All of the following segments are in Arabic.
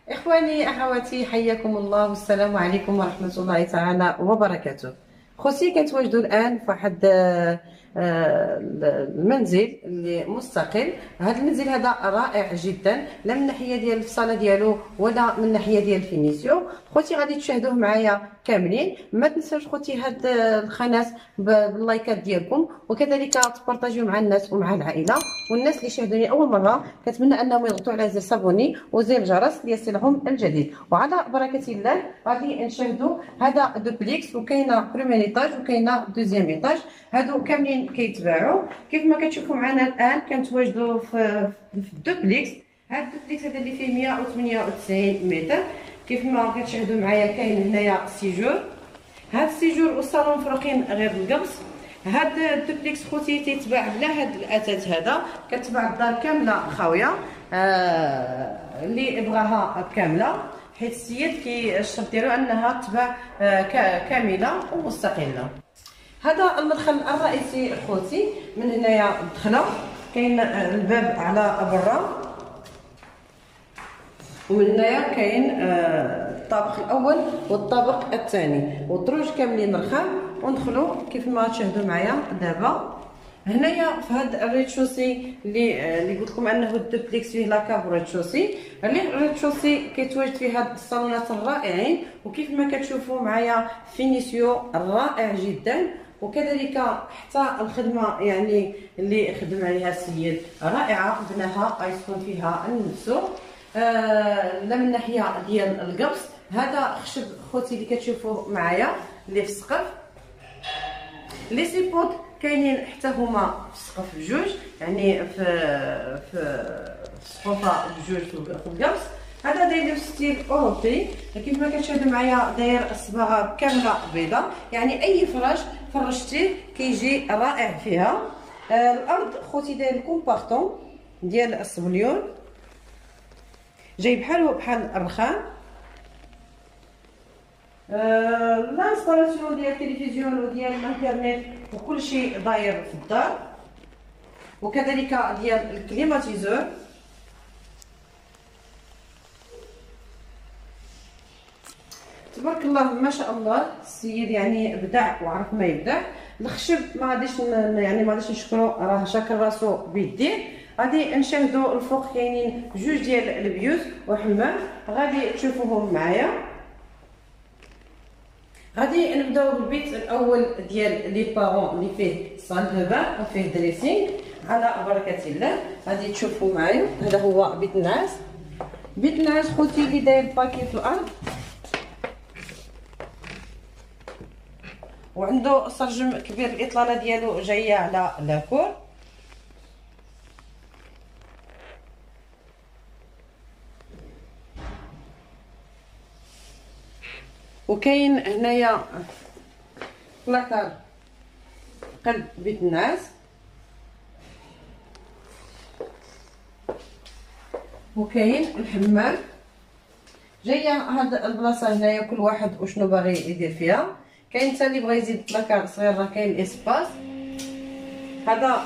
إخواني أخواتي، حياكم الله والسلام عليكم ورحمة الله تعالى وبركاته. خوتي كنتواجدوا الآن في واحد المنزل اللي مستقل. هذا المنزل هذا رائع جدا، لا من الناحية ديال الفصالة ديالو ولا من الناحية ديال الفينيسيو. خوتي غادي تشاهدوه معايا كاملين. ما تنساوش خوتي هاد القناة باللايكات ديالكم، وكذلك تبارطاجيو مع الناس ومع العائلة. والناس اللي شاهدوني أول مرة كنتمنى أنهم يضغطوا على زر صابوني وزر الجرس ليصلهم الجديد. وعلى بركة الله غادي نشاهدوا هذا دوبليكس، وكاينه بريمير ايطاج وكاينه دوزيام ايطاج. هادو كاملين كيتباعوا كيف ما كتشوفوا معنا الان. كنتواجدوا في الدوبليكس. هذا الدوبليكس هذا اللي فيه 198 متر. كيف ما كتشاهدوا معايا كاين هنايا سيجور. هاد السيجور والصالون مفروقين غير بالقبص. هاد الدوبليكس خوتي تيتباع بلا هاد الاثاث هذا، كتباع الدار كامله خاويه. اللي بغاها كامله، حيت السيد الشرط ديالو انها تباع كامله ومستقله. هذا المدخل الرئيسي خوتي. من هنايا الدخله كاين الباب على برا، ومن هنايا كاين الطابق الاول والطابق الثاني، والدروج كاملين رخام. وندخلوا كيف ما تشاهدوا معايا دابا هنايا في هذا الريتشوسي اللي قلت لكم انه الدوبليكس فيه لاكاب وريتشوسي. الريتشوسي كيتواجد فيه هاد الصالونات الرائعين، وكيف ما كتشوفوا معايا فينيسيو رائع جدا، وكذلك حتى الخدمه يعني اللي خدم عليها السيد رائعه، بناها غيسكن فيها نفسه. لا من الناحيه ديال القبص، هذا خشب خوتي اللي كتشوفوه معايا اللي في السقف. لي سيبوت كاينين حتى هما في السقف بجوج، يعني في السقوفه بجوج في القبص. هذا داير ستيل اوروبي، كيف ما كتشاهدوا معايا داير الصباغه كامله بيضاء، يعني اي فراش فرشتيه كيجي رائع فيها. الارض خوتي داير الكومبارطون ديال الصبليون، جاي بحالو بحال الرخام. لانستالاسيون ديال التلفزيون وديال الانترنت وكل شيء داير في الدار، وكذلك ديال الكليماتيزور. تبارك الله ما شاء الله، السيد يعني بدع وعرف ما يبدع. الخشب ما غاديش يعني ما غاديش نشكرو، راه شاكر راسو بيديه. غادي نشاهدوا الفوق كاينين جوج ديال البيوت وحمام، غادي تشوفوهم معايا. غادي نبداو بالبيت الاول ديال لي بارون اللي فيه صال دو بان وفيه دريسينغ. على بركه الله غادي تشوفوا معايا. هذا هو بيت النعاس. بيت النعاس خوتي اللي داير باكي في الارض، وعنده سرجم كبير. الاطلاله ديالو جايه على لاكور. وكاين هنايا بلاكار قلب بيت النعاس. وكاين الحمام جايه هاد البلاصه هنايا، كل واحد وشنو باغي يدير فيها. كاين حتى اللي بغى يزيد بلاكار صغير، راه كاين اسباس. هذا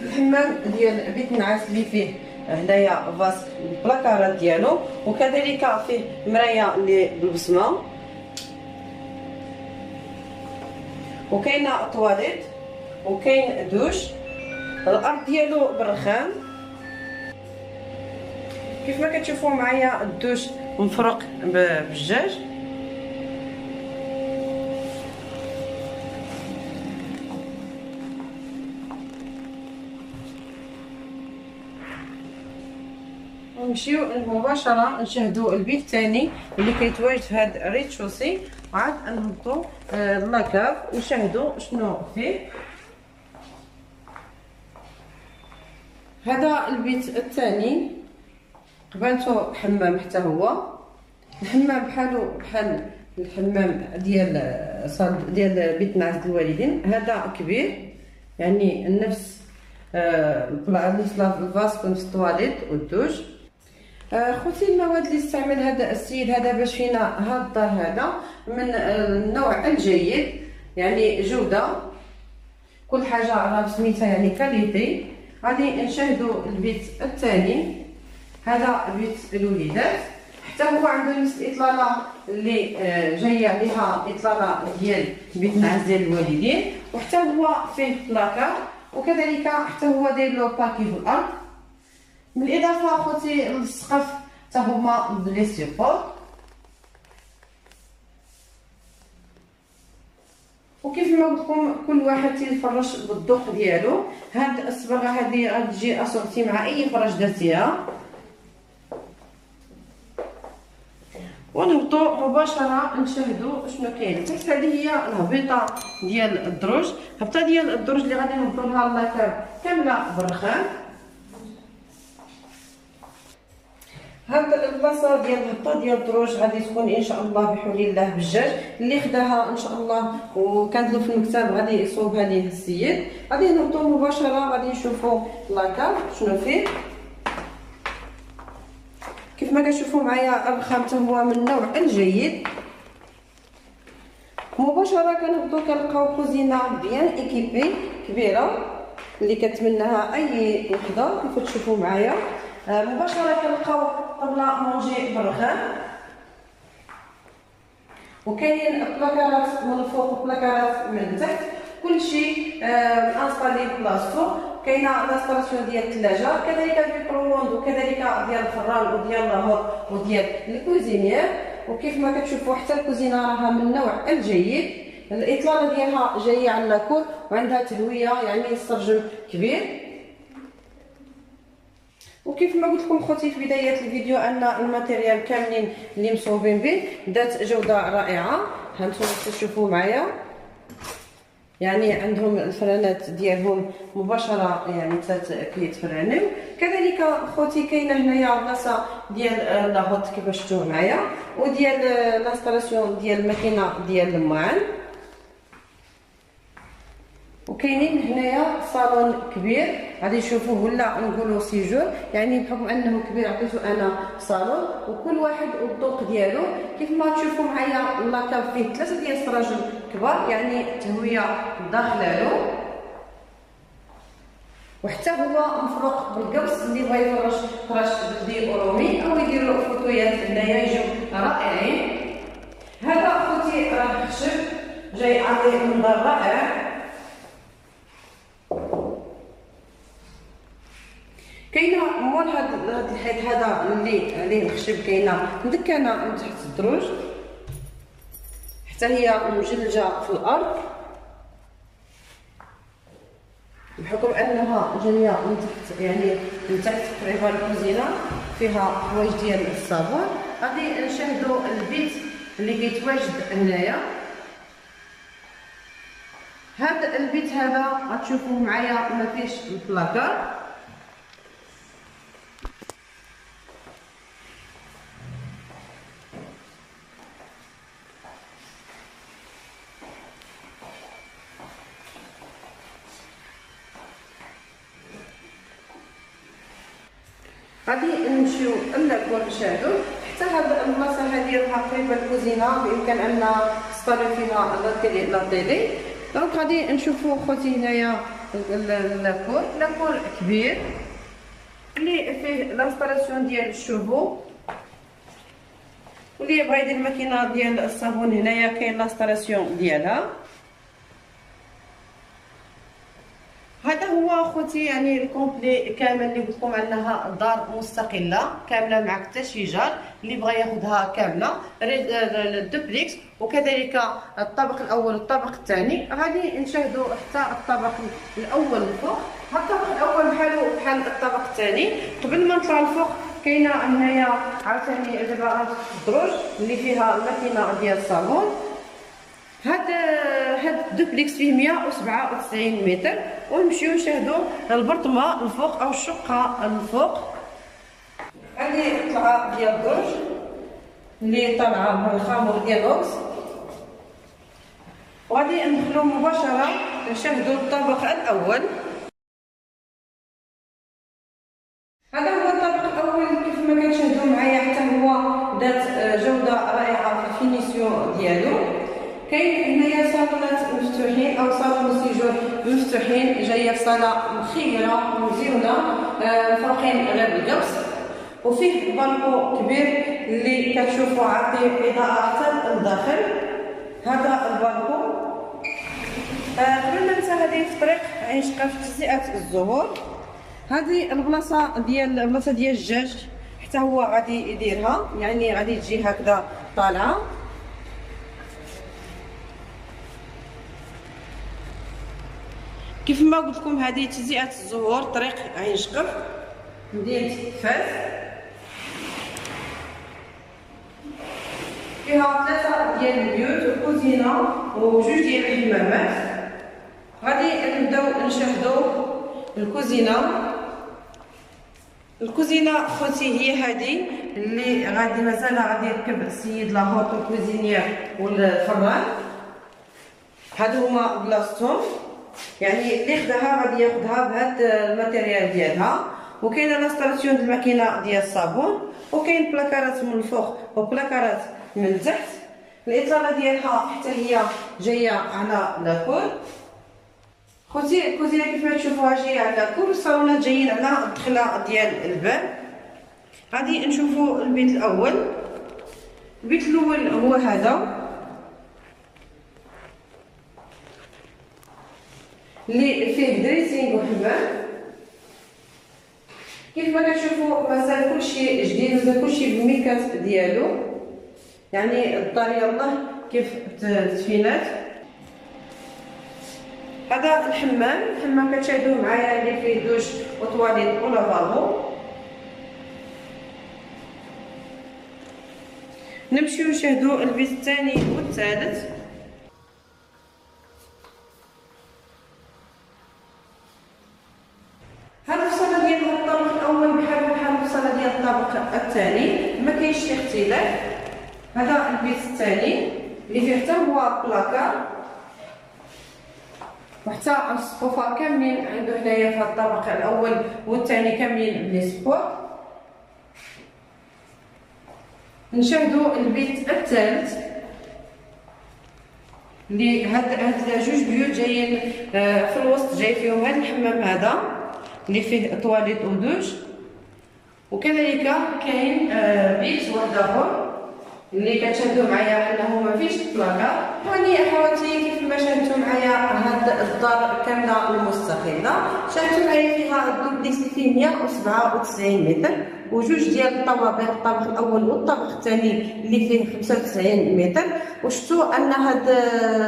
الحمام ديال بيت النعاس اللي فيه هنايا فاس البلاكارات ديالو، وكذلك فيه مرايه اللي بالبصمه. وكاينه طواليت وكاين دوش. الارض ديالو بالرخام. كيف ما كتشوفوا معايا الدوش مفروق بالجاج. ونمشيو مباشره نشاهدوا البيت الثاني اللي كيتواجد في هذا الريتشوسي، وعاد نهبطوا لاكاف ونشاهدوا شنو فيه. هذا البيت الثاني قبالته حمام حتى هو. الحمام بحالو بحال الحمام ديال بيت النعاس الوالدين. هذا كبير، يعني نفس الفاس نفس الطواليت والدوش. خوتي المواد اللي استعمل هذا السيد هذا باش فينا هذا الدار هذا من النوع الجيد، يعني جوده، كل حاجه راه بسميتها يعني كاليتي. غادي نشاهدوا البيت الثاني. هذا بيت الوليدات، حتى هو عنده نفس الاطلاله اللي جايه لها اطلاله ديال بيت النعاس ديال الوالدين، وحتى هو فيه بلاكار، وكذلك حتى هو داير له باكي في الارض. بالاضافه اخوتي للسقف حتى هما بلي سيبور. وكيف ما قلت لكم كل واحد تيفرش بالذوق ديالو. هاد الصباغه هذه غتجي اسورتي مع اي فراش درتيها. ونهبطوا مباشره نشاهدوا شنو كاين تحت. هذه هي الهبيطه ديال الدروج، هبطه ديال الدروج اللي غادي نهبطوا لها اللاكاب كامله بالرخام. هاد البلاصه ديال الهبطه ديال الدروج غادي تكون ان شاء الله بحول الله بالجاج اللي خداها ان شاء الله وكانت له في المكتب غادي يصوبها ليه السيد. غادي نهبطوا مباشره غادي نشوفوا لاكاب شنو فيه. كيف ما كتشوفوا معايا الرخام حتى هو من النوع الجيد. مباشره كنهبطوا كنلقاو كوزينه بيان ايكيبي كبيره اللي كتمناها اي وحده كيف تشوفوا معايا. مباشره كنلقاو طبله مونجي بالرخام، وكاينين بلاكارات من الفوق وبلاكارات من التحت، كلشي انستالي بلاصتو. كاينه لانستالاسيون ديال الثلاجه، كذلك الميكرووند، وكذلك ديال الفران وديال لاهور وديال الكوزينيير. وكيف ما كتشوفوا حتى الكوزينه راها من النوع الجيد، الاطلاله ديالها جايه على لاكور وعندها تهويه يعني السرجم كبير. وكيف ما قلت لكم خوتي في بدايه الفيديو ان الماتيريال كاملين اللي مصوبين به ذات جوده رائعه. هانتوما تشوفوا معايا يعني عندهم الفرانات ديالهم مباشره يعني كيتفرانيو. كذلك خوتي كاينه هنايا بلاصه ديال لاغوت كيفاش شفتوه معايا، وديال لانستالاسيون ديال الماكينه ديال الماعن. وكاينين هنايا صالون كبير غادي نشوفوه ولا نقولوا سيجور، يعني بحكم انه كبير عطيتو انا صالون وكل واحد والذوق ديالو. كيف ما تشوفوا معايا اللاكاب فيه 3 ديال السراجل كبار يعني تهويه داخله له، وحتى هو مفروق بالقبص اللي بغا يفرش فراش بلدي اورومي او يدير له فوتويات هنايا يجيو رائعين. هذا خوتي راه خشب جاي عطيه منظر رائع. كاينه مول هاد الحيط هذا اللي عليه الخشب كاينه مدكنه من تحت الدروج حتى هي مجلجه في الارض، بحكم انها جايه من تحت يعني من تحت قريبه الكوزينه فيها حوايج ديال الصابون. غادي نشاهدوا البيت اللي كيتواجد هنايا. هذا البيت هذا غتشوفوه معايا ما فيش البلاكار. غادي نمشيو للاكور نشاهدو حتى هاد البلاصه هادي راها قريبه للكوزينه بامكان ان نستاليو فيها لا تيلي. دونك غادي نشوفو خوتي هنايا لاكور كبير اللي فيه لانستالاسيون ديال الشوفو، واللي بغا يدير الماكينه ديال الصابون هنايا كاين لانستالاسيون ديالها. هذا هو خوتي يعني الكومبلي كامل اللي قلت لكم انها دار مستقله كامله مع حتى شجار اللي بغى ياخذها كامله الدوبليكس، وكذلك الطابق الاول والطابق الثاني. غادي نشاهدوا حتى الطابق الاول الفوق. هذا الطابق الاول بحالو بحال الطابق الثاني. قبل ما نطلع الفوق كاينه هنايا عاوتاني دابا الدروج اللي فيها الماكينه ديال الصابون. هاد الدوبليكس فيه 197 متر. ونمشيو نشاهدوا البرطمه الفوق او الشقه الفوق. هذه الطلعه ديال الدروج اللي طالعه بالخامور ديالوكس. وغادي ندخلوا مباشره نشاهدوا الطابق الاول. هذا هو الطابق الاول كيف ما كتشاهدوا معايا حتى هو ذات جوده رائعه في الفينيسيون ديالو. كاين هنايا صالونات مفتوحين او صالون سيجور مفتوحين، جايه في صاله مخيره مزيونه مفروقين غير بالقبص. وفيه بالكو كبير اللي كتشوفوا عطيه اضاءه حتى للداخل. هذا البالكو. قبل ما ننسى هذه في طريق عين شقاف تجزئه الزهور. هذه البلاصه ديال الدجاج حتى هو غادي يديرها، يعني غادي تجي هكذا طالعه. كيف ما قلت لكم هذه تجزئه الزهور طريق عين شقف مدينه فاس. فيها 3 ديال البيوت والكوزينه وجوج ديال الحمامات. غادي نبداو نشاهدوا الكوزينه. الكوزينه خوتي هي هذه اللي غادي مازال غادي يركب السيد لاهوت الكوزينيير والفران. هادو هما بلاصتهم، يعني اللي خداها غادي ياخدها بهاد الماتيريال ديالها. وكاينه لاستراسيون ديال الماكينه ديال الصابون، وكاين بلاكارات من الفوق وبلاكارات من التحت. الاطلاله ديالها حتى هي جايه على لاكور. خوتي الكوزينه كيف ما تشوفوها جايه على لاكور، والصالونات جايين على الدخله ديال الباب. غادي نشوفوا البيت الاول. البيت الاول هو هذا اللي فيه دريسينغ وحمام. كيف ما كتشوفوا مازال كلشي جديد، مازال كلشي بالميكات ديالو، يعني الدار يلاه كيف تفينات. هذا الحمام كتشاهدوه معايا اللي فيه دوش وطواليت ولافابو. نمشيو نشاهدوا البيت الثاني والثالث. هذا الصاله ديال الطابق الاول بحال الصاله ديال الطابق الثاني، ما كاينش شي اختلاف. هذا البيت الثاني اللي فيه حتى هو بلاكار، وحتى السقوفه كاملين عنده هنايا في هذا الطابق الاول والثاني كاملين بلي سبور. نشاهدوا البيت الثالث اللي هاد جوج بيوت جايين في الوسط، جاي فيهم هذا الحمام هذا اللي فيه طواليت ودوش. وكذلك كاين بيت واحد اخر اللي كتشاهدوا معايا انه ما فيش بلاكار. هاني اخواتي كيف ما شاهدتوا معايا هاد الدار كامله المستقله. شاهدتوا معايا فيها الدوبليكس اللي فيه 197 متر، وجوج ديال الطوابق، الطابق الاول والطابق الثاني اللي فيه 95 متر. وشفتوا ان هذا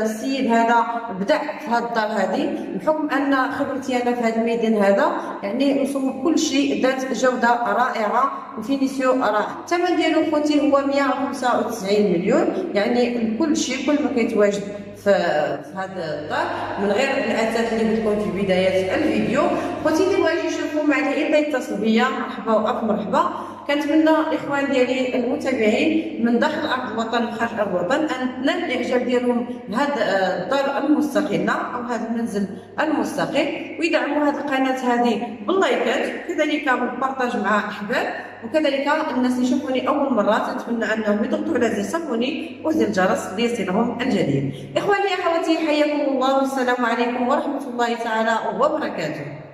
السيد هذا بدع في هذه الدار هذه بحكم ان خبرتي انا في هذا الميدان هذا، يعني نصوب كل شيء ذات جوده رائعه وفينيسيو رائع. الثمن ديالو خوتي هو 195 مليون، يعني كل شيء كل ما كيتواجد في هذا الدار من غير الاثاث اللي قلت لكم في بدايه الفيديو. خوتي اللي بغاو يشوفوا معايا الا يتصل بيا مرحبا والف مرحبا. كنتمنى الاخوان ديالي المتابعين من داخل ارض الوطن وخارج ارض الوطن ان تنال الاعجاب ديالهم بهذا الدار المستقله او هذا المنزل المستقل، ويدعموا هذه القناه هذه باللايكات، وكذلك بالبارطاج مع احباب، وكذلك الناس اللي يشوفوني اول مره نتمنى انهم يضغطوا على زر صابوني وزر الجرس ليصلهم الجديد. اخواني اخواتي حياكم الله والسلام عليكم ورحمه الله تعالى وبركاته.